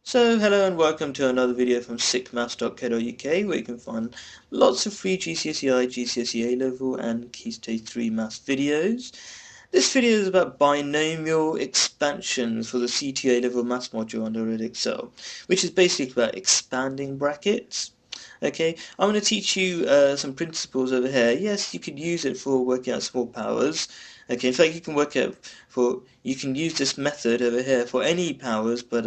So hello and welcome to another video from sickmaths.co.uk, where you can find lots of free GCSE, GCSE A-Level and Key Stage 3 maths videos. This video is about binomial expansions for the C2 A-Level maths module under Red Excel, which is basically about expanding brackets. Okay, I'm going to teach you some principles over here. Yes, you could use it for working out small powers. Okay, in fact you can use this method over here for any powers, but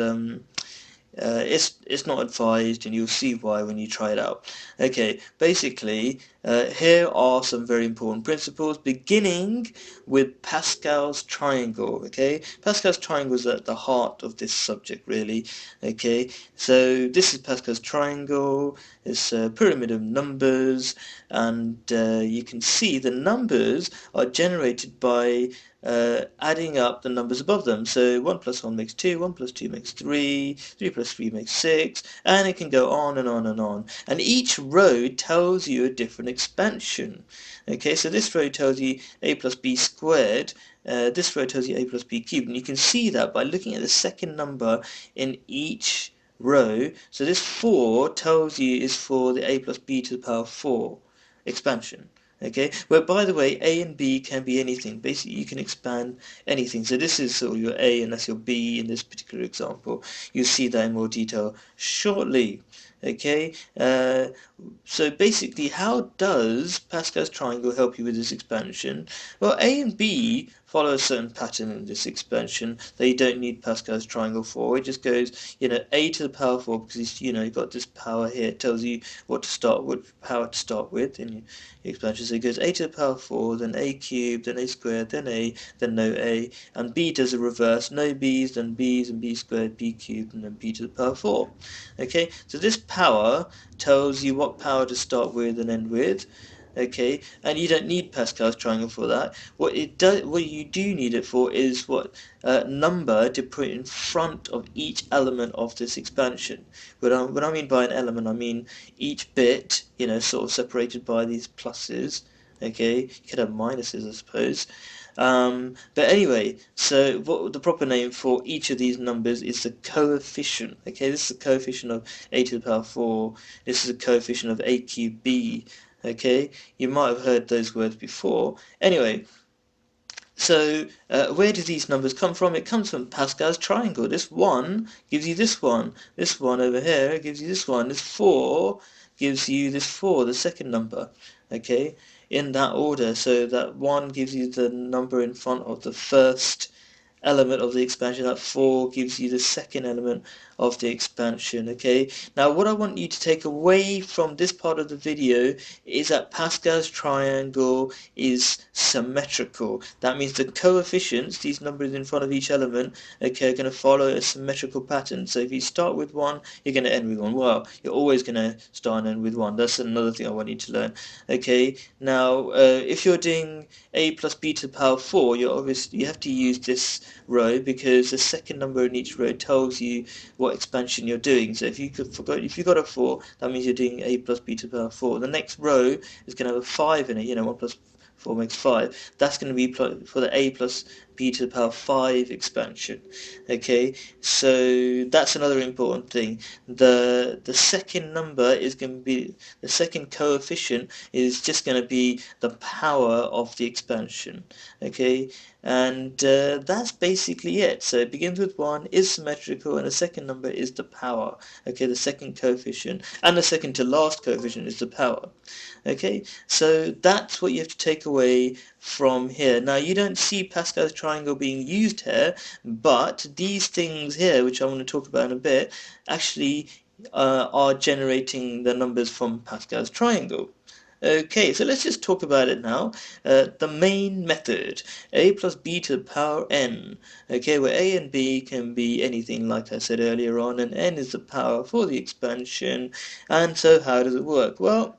it's not advised, and you'll see why when you try it out. Okay, basically, here are some very important principles, beginning with Pascal's triangle. Okay, Pascal's triangle is at the heart of this subject, really. Okay, so this is Pascal's triangle. It's a pyramid of numbers, and you can see the numbers are generated by adding up the numbers above them. So 1 plus 1 makes 2, 1 plus 2 makes 3, 3 plus 3 makes 6, and it can go on and on and on. And each row tells you a different expansion. Okay, so this row tells you a plus b squared, this row tells you a plus b cubed, and you can see that by looking at the second number in each row. So this 4 tells you is for the a plus b to the power 4 expansion. Okay, where by the way a and b can be anything. Basically you can expand anything. So this is sort of your a and that's your b in this particular example. You'll see that in more detail shortly. Okay, so basically how does Pascal's triangle help you with this expansion? Well, a and b follow a certain pattern in this expansion that you don't need Pascal's triangle for. It just goes, a to the power 4, because you've got this power here. It tells you what power to start with in your expansion. So it goes a to the power 4, then a cubed, then a squared, then a, then no a, and b does the reverse, no b's, then b's, and b squared, b cubed, and then b to the power 4. Okay, so this power tells you what power to start with and end with. Okay, and you don't need Pascal's triangle for that. What you do need it for is what number to put in front of each element of this expansion. When I mean by an element, I mean each bit, sort of separated by these pluses. Okay, you could have minuses, I suppose. But anyway, so what the proper name for each of these numbers is the coefficient. Okay, this is the coefficient of a to the power 4. This is the coefficient of a cubed b. Okay, you might have heard those words before. Anyway, so where do these numbers come from? It comes from Pascal's triangle. This 1 gives you this one. This 1 over here gives you this one. This 4 gives you this 4, the second number. Okay, in that order. So that 1 gives you the number in front of the first element of the expansion. That 4 gives you the second element of the expansion. Okay, now what I want you to take away from this part of the video is that Pascal's triangle is symmetrical. That means the coefficients, these numbers in front of each element, okay, are going to follow a symmetrical pattern. So if you start with 1, you're going to end with 1. Well, you're always going to start and end with 1. That's another thing I want you to learn. Okay, now if you're doing a plus b to the power 4, you have to use this row, because the second number in each row tells you what expansion you're doing. So if you got a 4, that means you're doing a plus b to the power 4. The next row is going to have a 5 in it. 1 plus 4 makes 5. That's going to be for the a plus b to the power 5 expansion. Okay, so that's another important thing. The second number is going to be, the second coefficient is just going to be the power of the expansion. Okay, and that's basically it. So it begins with 1, is symmetrical, and the second number is the power. Okay, the second coefficient, and the second to last coefficient is the power. Okay, so that's what you have to take away from here. Now you don't see Pascal's triangle being used here, but these things here, which I want to talk about in a bit, actually are generating the numbers from Pascal's triangle. Okay, so let's just talk about it now. The main method, a plus b to the power n. Okay, where a and b can be anything, like I said earlier on, and n is the power for the expansion. And so how does it work? Well,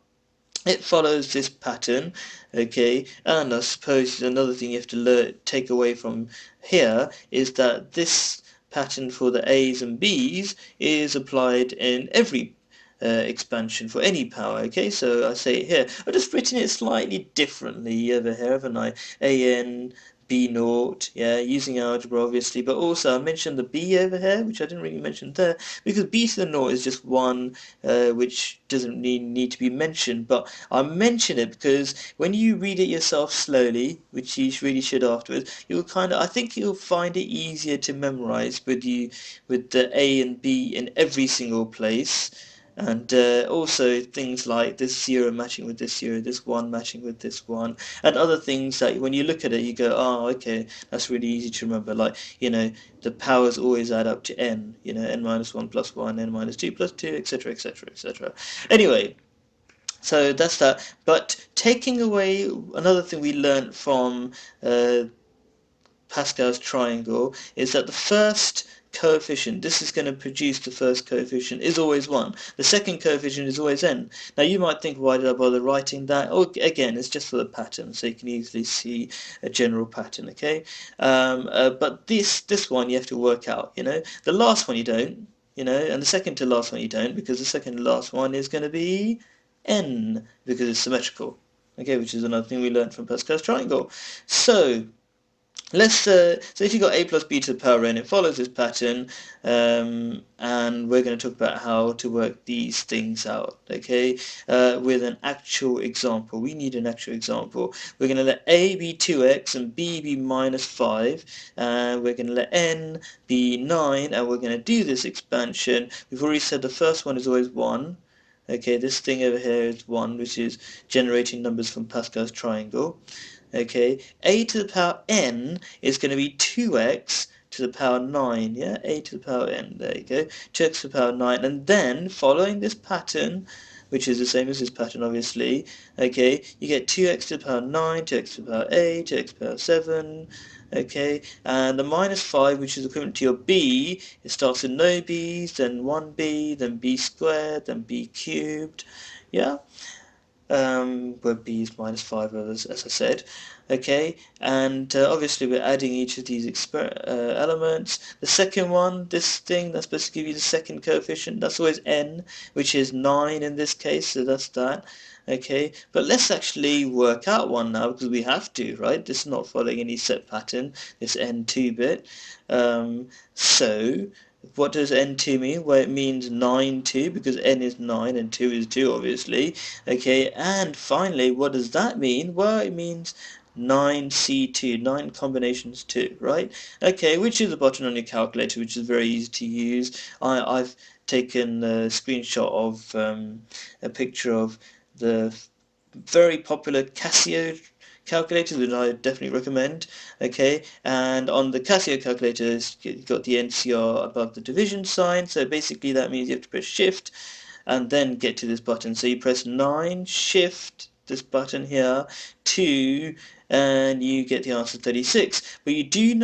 it follows this pattern, okay, and I suppose another thing you have to take away from here is that this pattern for the a's and b's is applied in every expansion for any power. Okay, so I say it here. I've just written it slightly differently over here, haven't I? A n B naught, yeah, using algebra obviously, but also I mentioned the B over here, which I didn't really mention there, because B to the naught is just one which doesn't need to be mentioned, but I mention it because when you read it yourself slowly, which you really should afterwards, you'll I think you'll find it easier to memorize with the A and B in every single place. And also things like this zero matching with this zero, this one matching with this one, and other things that when you look at it, you go, oh, okay, that's really easy to remember. Like, the powers always add up to n, n minus 1 plus 1, n minus 2 plus 2, etc., etc., etc. Anyway, so that's that. But taking away another thing we learned from Pascal's triangle is that the first coefficient, this is going to produce the first coefficient, is always 1. The second coefficient is always n. Now you might think, why did I bother writing that? Oh, again, it's just for the pattern, so you can easily see a general pattern, okay? But this one you have to work out, The last one you don't, and the second to last one you don't, because the second to last one is going to be n, because it's symmetrical, okay, which is another thing we learned from Pascal's triangle. So so if you've got a plus b to the power n, it follows this pattern, and we're going to talk about how to work these things out, okay, with an actual example. We need an actual example. We're going to let a be 2x and b be minus 5, and we're going to let n be 9, and we're going to do this expansion. We've already said the first one is always 1. Okay, this thing over here is 1, which is generating numbers from Pascal's triangle. Okay, a to the power n is going to be 2x to the power 9, yeah, a to the power n, there you go, 2x to the power 9, and then, following this pattern, which is the same as this pattern obviously, okay, you get 2x to the power 9, 2x to the power 8, 2x to the power 7, okay, and the minus 5, which is equivalent to your b, it starts with no b's, then 1b, then b squared, then b cubed, yeah, where b is minus 5, as I said. Okay, and obviously we're adding each of these elements. The second one, this thing, that's supposed to give you the second coefficient, that's always n, which is 9 in this case, so that's that. Okay, but let's actually work out one now, because we have to, right? This is not following any set pattern, this n2 bit. So what does n2 mean? Well, it means 9 2, because n is 9 and 2 is 2, obviously. Okay, and finally, what does that mean? Well, it means 9C2, 9 combinations 2, right? Okay, which is the button on your calculator, which is very easy to use. I've taken a screenshot of a picture of the very popular Casio calculators, which I definitely recommend. Okay, and on the Casio calculators, you've got the NCR above the division sign, so basically that means you have to press shift and then get to this button. So you press 9, shift, this button here, 2, and you get the answer 36. But you do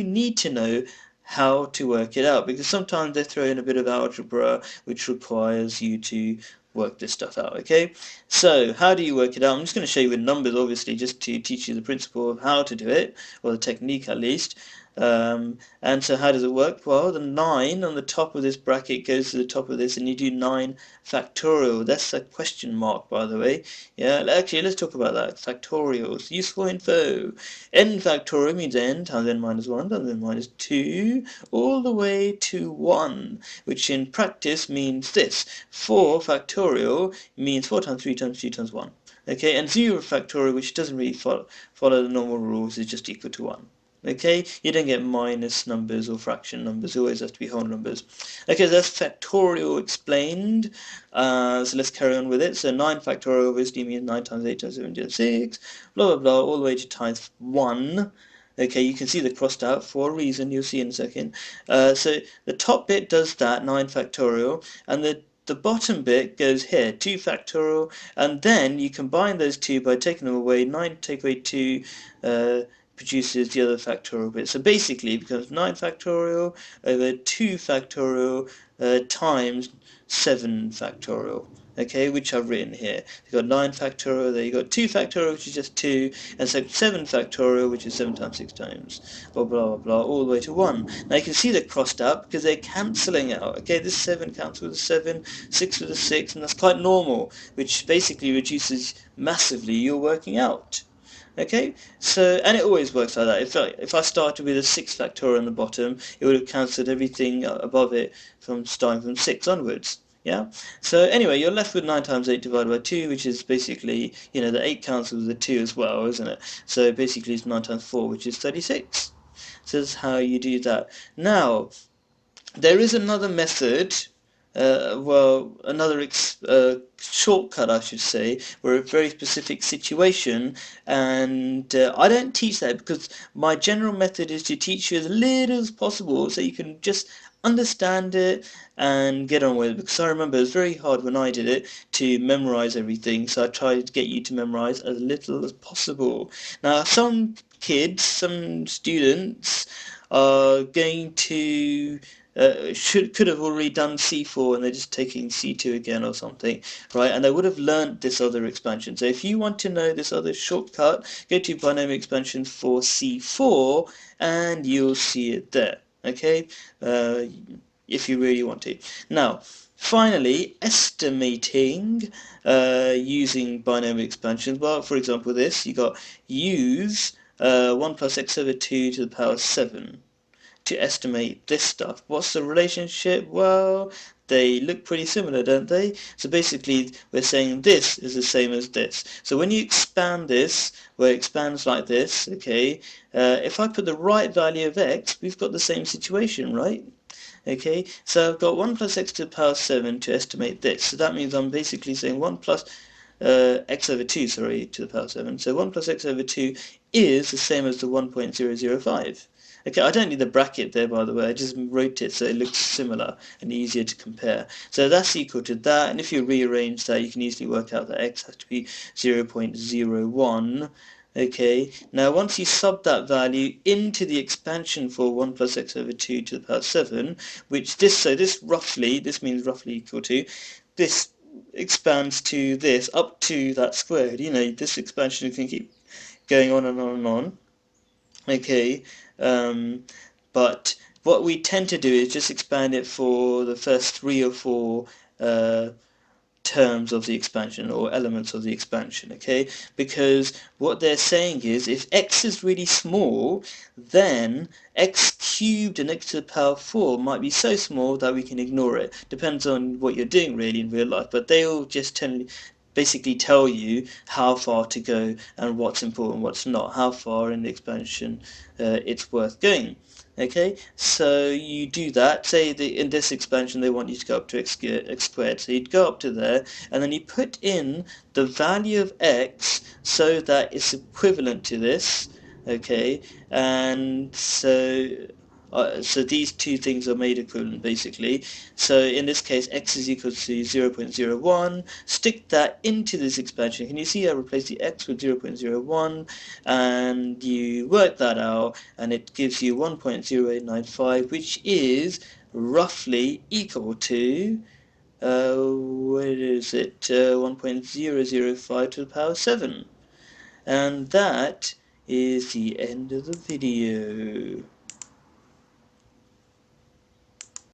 need to know how to work it out, because sometimes they throw in a bit of algebra which requires you to work this stuff out, okay? So how do you work it out? I'm just going to show you with numbers, obviously, just to teach you the principle of how to do it, or the technique at least. And so how does it work? Well, the 9 on the top of this bracket goes to the top of this, and you do 9 factorial. That's a question mark, by the way. Yeah, actually, let's talk about that. Factorials, useful info. N factorial means n times n minus 1 times n minus 2, all the way to 1, which in practice means this. 4 factorial means 4 times 3 times 2 times 1. Okay, and 0 factorial, which doesn't really follow the normal rules, is just equal to 1. Okay, you don't get minus numbers or fraction numbers, it always has to be whole numbers. Okay, so that's factorial explained. So let's carry on with it. So 9 factorial obviously means 9 times 8 times 7 times 6, blah blah blah, all the way to times 1. Okay, you can see the crossed out for a reason, you'll see in a second. So the top bit does that, 9 factorial, and the bottom bit goes here, 2 factorial, and then you combine those two by taking them away. 9 take away 2 produces the other factorial bit. So basically it becomes 9 factorial over 2 factorial times 7 factorial. Okay, which I've written here. You've got 9 factorial, there you've got 2 factorial, which is just 2, and so 7 factorial, which is 7 times 6 times, blah, blah, blah, blah, all the way to 1. Now you can see they're crossed out because they're cancelling out. Okay, this 7 cancels with a 7, 6 with a 6, and that's quite normal, which basically reduces massively your working out. Okay, so, and it always works like that. If I started with a 6 factorial on the bottom, it would have cancelled everything above it from starting from 6 onwards. Yeah. So anyway, you're left with 9 times 8 divided by 2, which is basically, the 8 cancels the 2 as well, isn't it? So basically it's 9 times 4, which is 36. So that's how you do that. Now, there is another method, another shortcut, I should say, for a very specific situation, and I don't teach that because my general method is to teach you as little as possible so you can just understand it and get on with it, because I remember it was very hard when I did it to memorize everything, so I tried to get you to memorize as little as possible. Now, some kids, some students are going to could have already done C4 and they're just taking C2 again or something, right? And they would have learnt this other expansion. So if you want to know this other shortcut, go to Binomial Expansions for C4 and you'll see it there, okay? Uh, if you really want to. Now, finally, estimating using binomial expansions. Well, for example, this, you got use 1 plus x over 2 to the power 7 to estimate this stuff. What's the relationship? Well, they look pretty similar, don't they? So basically, we're saying this is the same as this. So when you expand this, where it expands like this, okay, if I put the right value of x, we've got the same situation, right? Okay, so I've got 1 plus x to the power 7 to estimate this. So that means I'm basically saying 1 plus x over 2, sorry, to the power 7. So 1 plus x over 2 is the same as the 1.005. Okay, I don't need the bracket there, by the way. I just wrote it so it looks similar and easier to compare. So that's equal to that, and if you rearrange that, you can easily work out that x has to be 0.01. Okay, now once you sub that value into the expansion for 1 plus x over 2 to the power 7, which this means roughly equal to, this expands to this, up to that squared. This expansion can keep going on and on and on. Okay, um, but what we tend to do is just expand it for the first 3 or 4 terms of the expansion or elements of the expansion, okay? Because what they're saying is if x is really small, then x cubed and x to the power 4 might be so small that we can ignore it. Depends on what you're doing really in real life, but they all just basically tell you how far to go and what's important, what's not, how far in the expansion it's worth going. Okay, so you do that. Say in this expansion they want you to go up to x squared, so you'd go up to there, and then you put in the value of x so that it's equivalent to this. Okay, and so these two things are made equivalent basically. So in this case x is equal to 0.01. Stick that into this expansion. Can you see I replace the x with 0.01 and you work that out and it gives you 1.0895, which is roughly equal to what is it, 1.005 to the power 7. And that is the end of the video.